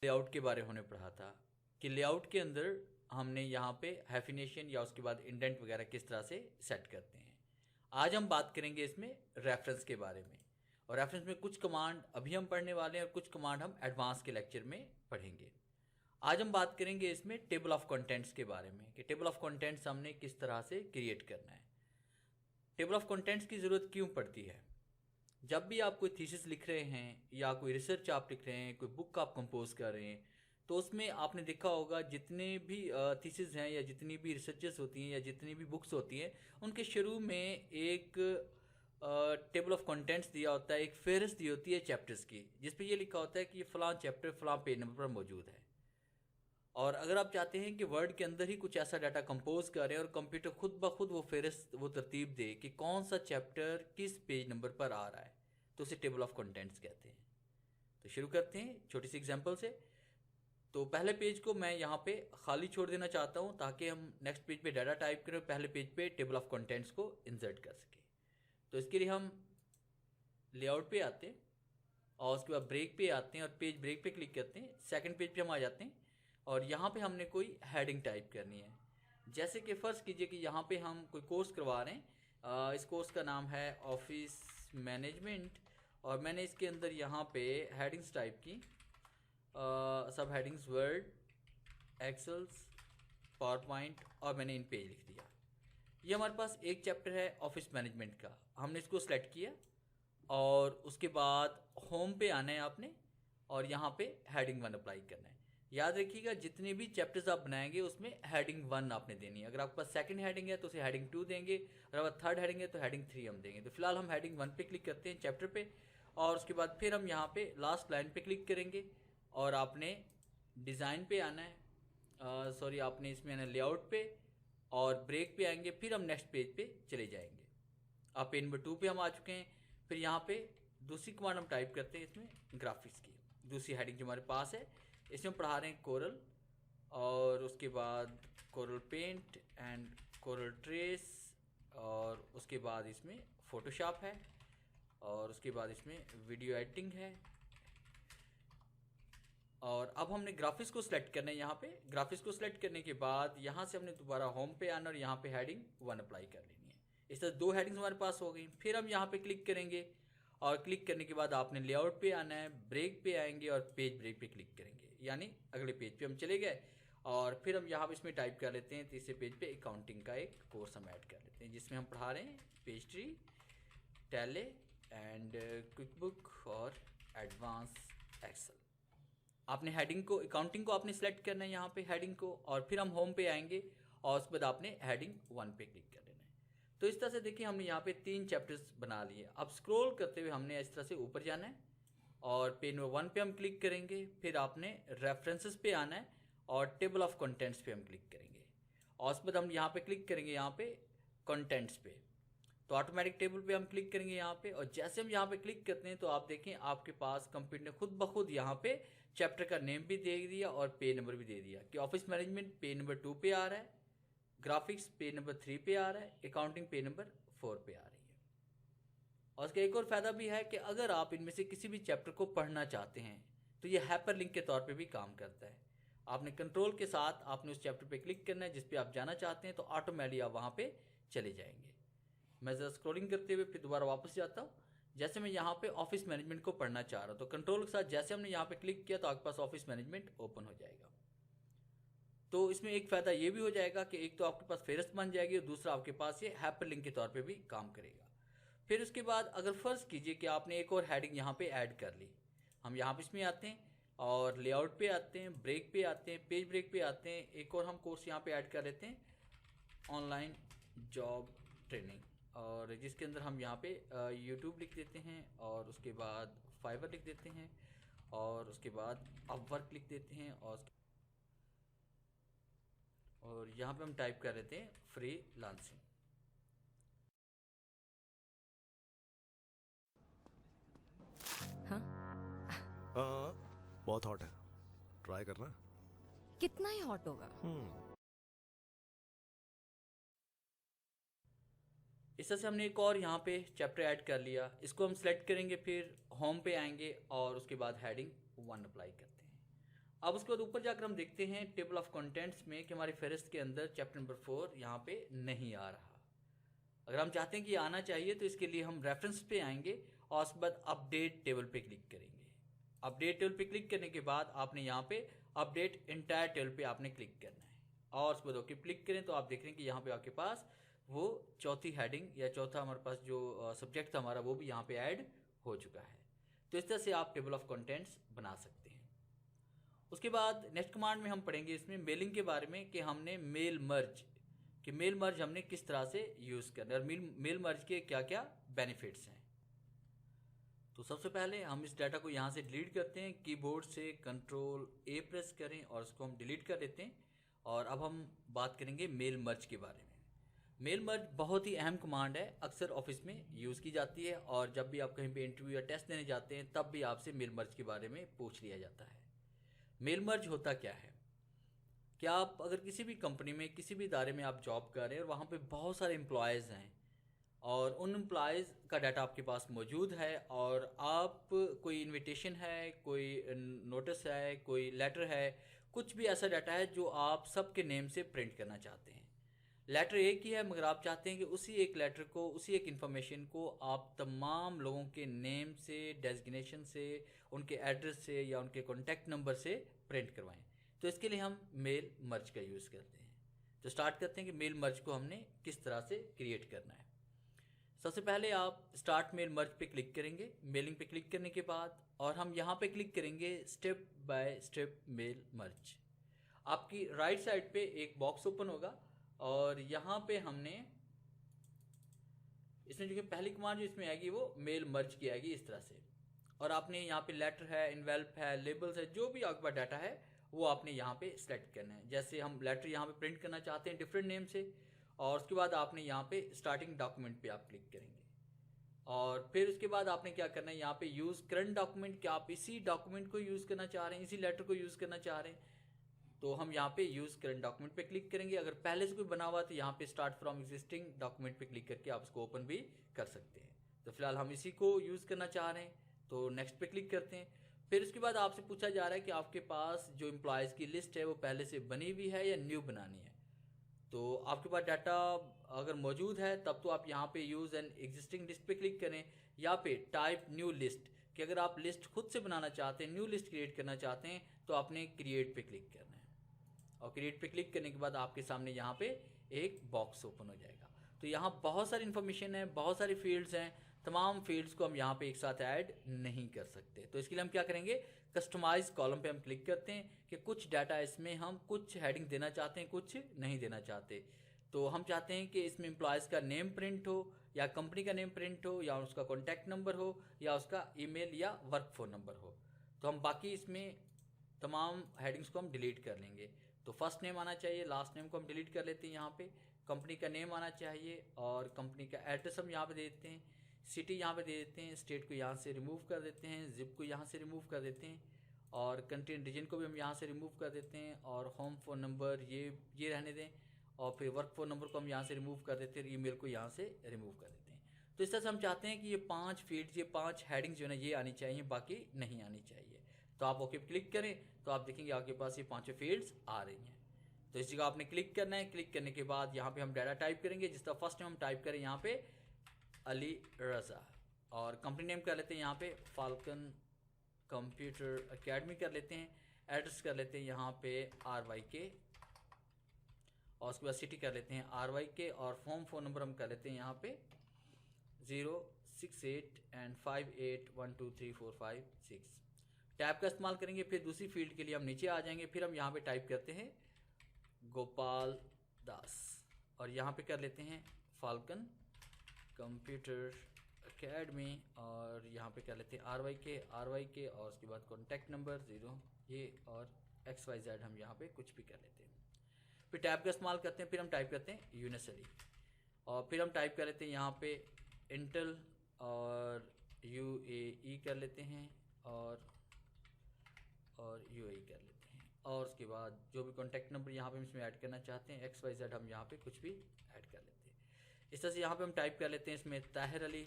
Layout के बारे में हमने पढ़ा था कि लेआउट के अंदर हमने यहाँ पे हैफिनेशन या उसके बाद इंडेंट वगैरह किस तरह से सेट करते हैं। आज हम बात करेंगे इसमें रेफरेंस के बारे में, और रेफरेंस में कुछ कमांड अभी हम पढ़ने वाले हैं और कुछ कमांड हम एडवांस के लेक्चर में पढ़ेंगे। आज हम बात करेंगे इसमें टेबल ऑफ कंटेंट्स के बारे में कि टेबल ऑफ कंटेंट्स हमने किस तरह से क्रिएट करना है। टेबल ऑफ कंटेंट्स की ज़रूरत क्यों पड़ती है? जब भी आप कोई थीसिस लिख रहे हैं या कोई रिसर्च आप लिख रहे हैं, कोई बुक आप कंपोज कर रहे हैं, तो उसमें आपने देखा होगा जितने भी थीसिस हैं या जितनी भी रिसर्चेस होती हैं या जितनी भी बुक्स होती हैं, उनके शुरू में एक टेबल ऑफ कंटेंट्स दिया होता है, एक फेहरिस्त दी होती है चैप्टर्स की, जिस पे ये लिखा होता है कि फ़लाँ चैप्टर फ़लाँ पेज नंबर पर मौजूद है। और अगर आप चाहते हैं कि वर्ड के अंदर ही कुछ ऐसा डाटा कंपोज करें और कंप्यूटर खुद ब खुद वो फेहरिस्त वो तरतीब दे कि कौन सा चैप्टर किस पेज नंबर पर आ रहा है, तो उसे टेबल ऑफ कंटेंट्स कहते हैं। तो शुरू करते हैं छोटी सी एग्जांपल से। तो पहले पेज को मैं यहाँ पे खाली छोड़ देना चाहता हूँ ताकि हम नेक्स्ट पेज पे डाटा टाइप करें, पहले पेज पे टेबल ऑफ कंटेंट्स को इंसर्ट कर सके। तो इसके लिए हम लेआउट पे आते हैं और उसके बाद ब्रेक पे आते हैं और पेज ब्रेक पे क्लिक करते हैं। सेकंड पेज पे हम आ जाते हैं और यहाँ पे हमने कोई हेडिंग टाइप करनी है। जैसे कि फ़र्ज़ कीजिए कि यहाँ पे हम कोई कोर्स करवा रहे हैं, इस कोर्स का नाम है ऑफिस मैनेजमेंट, और मैंने इसके अंदर यहाँ पे हेडिंग्स टाइप की, सब हेडिंग्स वर्ड, एक्सेल्स, पावर पॉइंट, और मैंने इन पेज लिख दिया। ये हमारे पास एक चैप्टर है ऑफिस मैनेजमेंट का, हमने इसको सेलेक्ट किया और उसके बाद होम पे आना है आपने और यहाँ पे हेडिंग 1 अप्लाई करना है। याद रखिएगा जितने भी चैप्टर्स आप बनाएंगे उसमें हेडिंग 1 आपने देनी है। अगर आपके पास सेकंड हेडिंग है तो उसे हेडिंग 2 देंगे, अगर आपका थर्ड हेडिंग है तो हेडिंग 3 हम देंगे। तो फिलहाल हम हेडिंग 1 पे क्लिक करते हैं चैप्टर पे, और उसके बाद फिर हम यहाँ पे लास्ट लाइन पे क्लिक करेंगे और आपने डिज़ाइन पे आना है, सॉरी आपने इसमें आना लेआउट पे और ब्रेक पे आएंगे, फिर हम नेक्स्ट पेज पे चले जाएंगे। अब पेज नंबर 2 पे हम आ चुके हैं। फिर यहाँ पे दूसरी कमांड हम टाइप करते हैं इसमें ग्राफिक्स की, दूसरी हेडिंग जो हमारे पास है, इसमें हम पढ़ा रहे हैं कोरल, और उसके बाद Corel Paint and Corel Trace, और उसके बाद इसमें फोटोशॉप है, और उसके बाद इसमें वीडियो एडिटिंग है। और अब हमने ग्राफिक्स को सिलेक्ट करना है। यहाँ पे ग्राफिक्स को सिलेक्ट करने के बाद यहाँ से हमने दोबारा होम पे आना और यहाँ पे हेडिंग 1 अप्लाई कर लेनी है। इस तरह 2 हेडिंग्स हमारे पास हो गई। फिर हम यहाँ पे क्लिक करेंगे और क्लिक करने के बाद आपने लेआउट पे आना है, ब्रेक पे आएंगे और पेज ब्रेक पे क्लिक करेंगे, यानी अगले पेज पे हम चले गए। और फिर हम यहाँ पे इसमें टाइप कर लेते हैं, तीसरे पेज पे अकाउंटिंग का एक कोर्स हम ऐड कर लेते हैं जिसमें हम पढ़ा रहे हैं pastry, tally and quick book और एडवांस एक्सेल। आपने हेडिंग को, अकाउंटिंग को आपने सेलेक्ट करना है यहाँ पे हेडिंग को, और फिर हम होम पे आएंगे और उसके बाद आपने हेडिंग 1 पे क्लिक कर लेना है। तो इस तरह से देखिए हमने यहाँ पे 3 चैप्टर्स बना लिए। अब स्क्रॉल करते हुए हमने इस तरह से ऊपर जाना है और पेज नंबर 1 पे हम क्लिक करेंगे, फिर आपने रेफरेंसेस पे आना है और टेबल ऑफ कंटेंट्स पे हम क्लिक करेंगे, और उसके बाद हम यहाँ पे क्लिक करेंगे यहाँ पे कंटेंट्स पे, तो ऑटोमेटिक टेबल पे हम क्लिक करेंगे यहाँ पे। और जैसे हम यहाँ पे क्लिक करते हैं तो आप देखें आपके पास कंप्यूटर ने खुद ब खुद यहाँ पे चैप्टर का नेम भी दे दिया और पेज नंबर भी दे दिया कि ऑफिस मैनेजमेंट पेज नंबर 2 पे आ रहा है, ग्राफिक्स पेज नंबर 3 पे आ रहा है, अकाउंटिंग पेज नंबर 4 पे आ रही है। और इसका एक और फायदा भी है कि अगर आप इनमें से किसी भी चैप्टर को पढ़ना चाहते हैं तो ये हाइपर लिंक के तौर पे भी काम करता है। आपने कंट्रोल के साथ आपने उस चैप्टर पे क्लिक करना है जिस पे आप जाना चाहते हैं, तो ऑटोमेटिकली आप वहाँ पे चले जाएंगे। मैं ज़रा स्क्रॉलिंग करते हुए फिर दोबारा वापस जाता हूँ। जैसे मैं यहाँ पे ऑफिस मैनेजमेंट को पढ़ना चाह रहा हूँ तो कंट्रोल के साथ जैसे हमने यहाँ पे क्लिक किया तो आपके पास ऑफिस मैनेजमेंट ओपन हो जाएगा। तो इसमें एक फ़ायदा ये भी हो जाएगा कि एक तो आपके पास फेहरिस्त बन जाएगी और दूसरा आपके पास ये हाइपर लिंक के तौर पे भी काम करेगा। फिर उसके बाद अगर फ़र्ज़ कीजिए कि आपने एक और हेडिंग यहाँ पे ऐड कर ली, हम यहाँ पे इसमें आते हैं और लेआउट पे आते हैं, ब्रेक पे आते हैं, पेज ब्रेक पे आते हैं, एक और हम कोर्स यहाँ पे ऐड कर लेते हैं ऑनलाइन जॉब ट्रेनिंग, और जिसके अंदर हम यहाँ पे यूट्यूब लिख देते हैं और उसके बाद फाइवर लिख देते हैं और उसके बाद अपवर्क लिख देते हैं, और यहाँ पे हम टाइप कर लेते हैं फ्री लांसिंग। हाँ, हाँ बहुत हॉट है, ट्राई करना। कितना ही हॉट होगा? इस तरह से हमने एक और यहाँ पे चैप्टर ऐड कर लिया। इसको हम सेलेक्ट करेंगे, फिर होम पे आएंगे और उसके बाद हेडिंग 1 अप्लाई करते हैं। अब उसके बाद ऊपर जाकर हम देखते हैं टेबल ऑफ कंटेंट्स में कि हमारी फहरिस्त के अंदर चैप्टर नंबर 4 यहाँ पे नहीं आ रहा। अगर हम चाहते हैं कि आना चाहिए तो इसके लिए हम रेफरेंस पे आएंगे और उसके बाद अपडेट टेबल पे क्लिक करेंगे। अपडेट टेबल पे क्लिक करने के बाद आपने यहाँ पे अपडेट इंटायर टेबल पे आपने क्लिक करना है और उसके बाद ओके क्लिक करें तो आप देख रहे हैं कि यहाँ पे आपके पास वो चौथी हेडिंग या चौथा हमारे पास जो सब्जेक्ट था हमारा वो भी यहाँ पे ऐड हो चुका है। तो इस तरह से आप टेबल ऑफ कंटेंट्स बना सकते हैं। उसके बाद नेक्स्ट कमांड में हम पढ़ेंगे इसमें मेलिंग के बारे में कि हमने मेल मर्ज कि मेल मर्ज हमने किस तरह से यूज़ करना है और मेल मर्ज के क्या क्या बेनिफिट्स हैं। तो सबसे पहले हम इस डाटा को यहाँ से डिलीट करते हैं, कीबोर्ड से कंट्रोल ए प्रेस करें और उसको हम डिलीट कर देते हैं। और अब हम बात करेंगे मेल मर्ज के बारे में। मेल मर्ज बहुत ही अहम कमांड है, अक्सर ऑफिस में यूज़ की जाती है और जब भी आप कहीं पे इंटरव्यू या टेस्ट देने जाते हैं तब भी आपसे मेल मर्ज के बारे में पूछ लिया जाता है। मेल मर्ज होता क्या है कि आप अगर किसी भी कंपनी में किसी भी इदारे में आप जॉब कर रहे हैं और वहाँ पे बहुत सारे एम्प्लॉयज़ हैं और उन एम्प्लॉयज़ का डाटा आपके पास मौजूद है और आप कोई इनविटेशन है, कोई नोटिस है, कोई लेटर है, कुछ भी ऐसा डाटा है जो आप सबके नेम से प्रिंट करना चाहते हैं। लेटर एक ही है मगर आप चाहते हैं कि उसी एक लेटर को, उसी एक इन्फॉर्मेशन को आप तमाम लोगों के नेम से, डेजिग्नेशन से, उनके एड्रेस से या उनके कॉन्टैक्ट नंबर से प्रिंट करवाएं। तो इसके लिए हम मेल मर्ज का यूज़ करते हैं। तो स्टार्ट करते हैं कि मेल मर्ज को हमने किस तरह से क्रिएट करना है। सबसे पहले आप स्टार्ट मेल मर्ज पे क्लिक करेंगे। मेलिंग पे क्लिक करने के बाद और हम यहाँ पे क्लिक करेंगे step by step mail merge. आपकी राइट साइड पे एक बॉक्स ओपन होगा और यहाँ पे हमने इसमें जो कि पहली कमांड जो इसमें आएगी वो मेल मर्ज की आएगी इस तरह से। और आपने यहाँ पे लेटर है, इन्वेल्प है, लेबल्स है, जो भी आपके पास डाटा है वो आपने यहाँ पे सिलेक्ट करना है। जैसे हम लेटर यहाँ पे प्रिंट करना चाहते हैं डिफरेंट नेम से और उसके बाद आपने यहाँ पे स्टार्टिंग डॉक्यूमेंट पे आप क्लिक करेंगे और फिर उसके बाद आपने क्या करना है, यहाँ पे यूज़ करंट डॉक्यूमेंट, क्या आप इसी डॉक्यूमेंट को यूज़ करना चाह रहे हैं, इसी लेटर को यूज़ करना चाह रहे हैं, तो हम यहाँ पे यूज़ करंट डॉक्यूमेंट पे क्लिक करेंगे। अगर पहले से कोई बना हुआ तो यहाँ पे स्टार्ट फ्रॉम एग्जिस्टिंग डॉक्यूमेंट पे क्लिक करके आप उसको ओपन भी कर सकते हैं। तो फिलहाल हम इसी को यूज़ करना चाह रहे हैं तो नेक्स्ट पे क्लिक करते हैं। फिर उसके बाद आपसे पूछा जा रहा है कि आपके पास जो एम्प्लॉयज़ की लिस्ट है वो पहले से बनी हुई है या न्यू बनानी है। तो आपके पास डाटा अगर मौजूद है तब तो आप यहाँ पे यूज़ एन एग्जिस्टिंग लिस्ट पे क्लिक करें या पे टाइप न्यू लिस्ट कि अगर आप लिस्ट खुद से बनाना चाहते हैं, न्यू लिस्ट क्रिएट करना चाहते हैं तो आपने क्रिएट पे क्लिक करना है और क्रिएट पे क्लिक करने के बाद आपके सामने यहाँ पे एक बॉक्स ओपन हो जाएगा। तो यहाँ बहुत सारी इन्फॉर्मेशन है, बहुत सारी फील्ड्स हैं, तमाम फील्ड्स को हम यहाँ पे एक साथ ऐड नहीं कर सकते। तो इसके लिए हम क्या करेंगे, कस्टमाइज कॉलम पे हम क्लिक करते हैं कि कुछ डाटा इसमें हम कुछ हेडिंग देना चाहते हैं, कुछ नहीं देना चाहते। तो हम चाहते हैं कि इसमें एम्प्लॉयज़ का नेम प्रिंट हो या कंपनी का नेम प्रिंट हो या उसका कॉन्टैक्ट नंबर हो या उसका ईमेल या वर्क फ़ोन नंबर हो। तो हम बाकी इसमें तमाम हेडिंग्स को हम डिलीट कर लेंगे। तो फर्स्ट नेम आना चाहिए, लास्ट नेम को हम डिलीट कर लेते हैं यहाँ पे, कंपनी का नेम आना चाहिए और कंपनी का एड्रेस हम यहाँ पे दे देते हैं, सिटी यहाँ पे दे देते हैं, स्टेट को यहाँ से रिमूव कर देते हैं, जिप को यहाँ से रिमूव कर देते हैं और कंट्री एंड रीजन को भी हम यहाँ से रिमूव कर देते हैं और होम फ़ोन नंबर ये रहने दें और फिर वर्क फ़ोन नंबर को हम यहाँ से रिमूव कर देते हैं, ईमेल को यहाँ से रिमूव कर देते हैं। तो इस तरह से हम चाहते हैं कि ये 5 फील्ड्स, ये 5 हेडिंग्स जो है ना ये आनी चाहिए, बाकी नहीं आनी चाहिए। तो आप ओके क्लिक करें तो आप देखेंगे आपके पास ये 5 फील्ड्स आ रही हैं। तो इस जगह आपने क्लिक करना है। क्लिक करने के बाद यहाँ पे हम डाटा टाइप करेंगे, जिसका फर्स्ट नेम हम टाइप करें यहाँ पे अली रज़ा और कंपनी नेम कर लेते हैं यहाँ पे फाल्कन कंप्यूटर एकेडमी कर लेते हैं, एड्रेस कर लेते हैं यहाँ पे RYK और उसके बाद सिटी कर लेते हैं RYK और फ़ोन नंबर हम कर लेते हैं यहाँ पे 068 and 58123456। टैब का इस्तेमाल करेंगे। फिर दूसरी फील्ड के लिए हम नीचे आ जाएंगे, फिर हम यहाँ पे टाइप करते हैं गोपाल दास और यहाँ पे कर लेते हैं फाल्कन कंप्यूटर एकेडमी और यहाँ पे कर लेते हैं RYK और उसके बाद कॉन्टैक्ट नंबर 0 ये और XYZ हम यहाँ पे कुछ भी कर लेते हैं। फिर टैब का इस्तेमाल करते हैं, फिर हम टाइप करते हैं यूनिस अली और फिर हम टाइप कर लेते हैं यहाँ पे इंटेल और UAE कर लेते हैं और UAE कर लेते हैं और उसके बाद जो भी कॉन्टैक्ट नंबर यहाँ पे हम इसमें ऐड करना चाहते हैं XYZ हम यहाँ पे कुछ भी ऐड कर लेते हैं। इस तरह से यहाँ पे हम टाइप कर लेते हैं इसमें ताहिर अली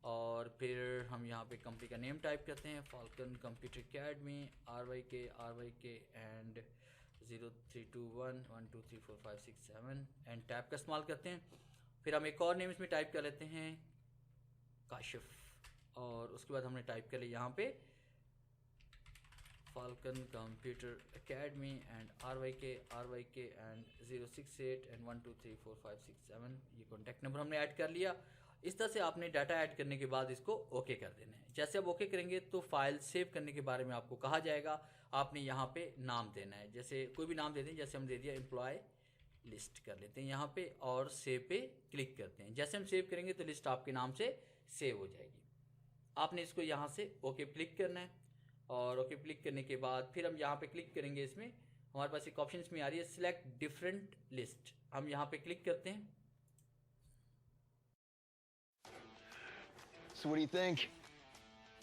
और फिर हम यहाँ पे कंपनी का नेम टाइप करते हैं, falcon computer academy, RYK and 0321123456 and tab का इस्तेमाल करते हैं। फिर हम एक और नेम इसमें टाइप कर लेते हैं, काशिफ, और उसके बाद हमने टाइप कर लिया यहाँ पे falcon computer academy and RYK and 068 and 1234567, ये कॉन्टैक्ट नंबर हमने ऐड कर लिया। इस तरह से आपने डाटा ऐड करने के बाद इसको ओके कर देना है। जैसे आप ओके करेंगे तो फाइल सेव करने के बारे में आपको कहा जाएगा। आपने यहाँ पे नाम देना है, जैसे कोई भी नाम दे दें, जैसे हम दे दिया एम्प्लॉय लिस्ट कर लेते हैं यहाँ पे और सेव पे क्लिक करते हैं। जैसे हम सेव करेंगे तो लिस्ट आपके नाम से सेव हो जाएगी। आपने इसको यहाँ से ओके क्लिक करना है और ओके क्लिक करने के बाद फिर हम यहाँ पे क्लिक करेंगे। इसमें हमारे पास एक ऑप्शन इसमें आ रही है सिलेक्ट डिफरेंट लिस्ट, हम यहाँ पे क्लिक करते हैं। So what do you think?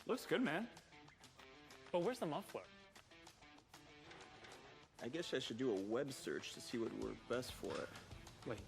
Looks good, man. But where's the muffler? I guess I should do a web search to see what would work best for it. Wait,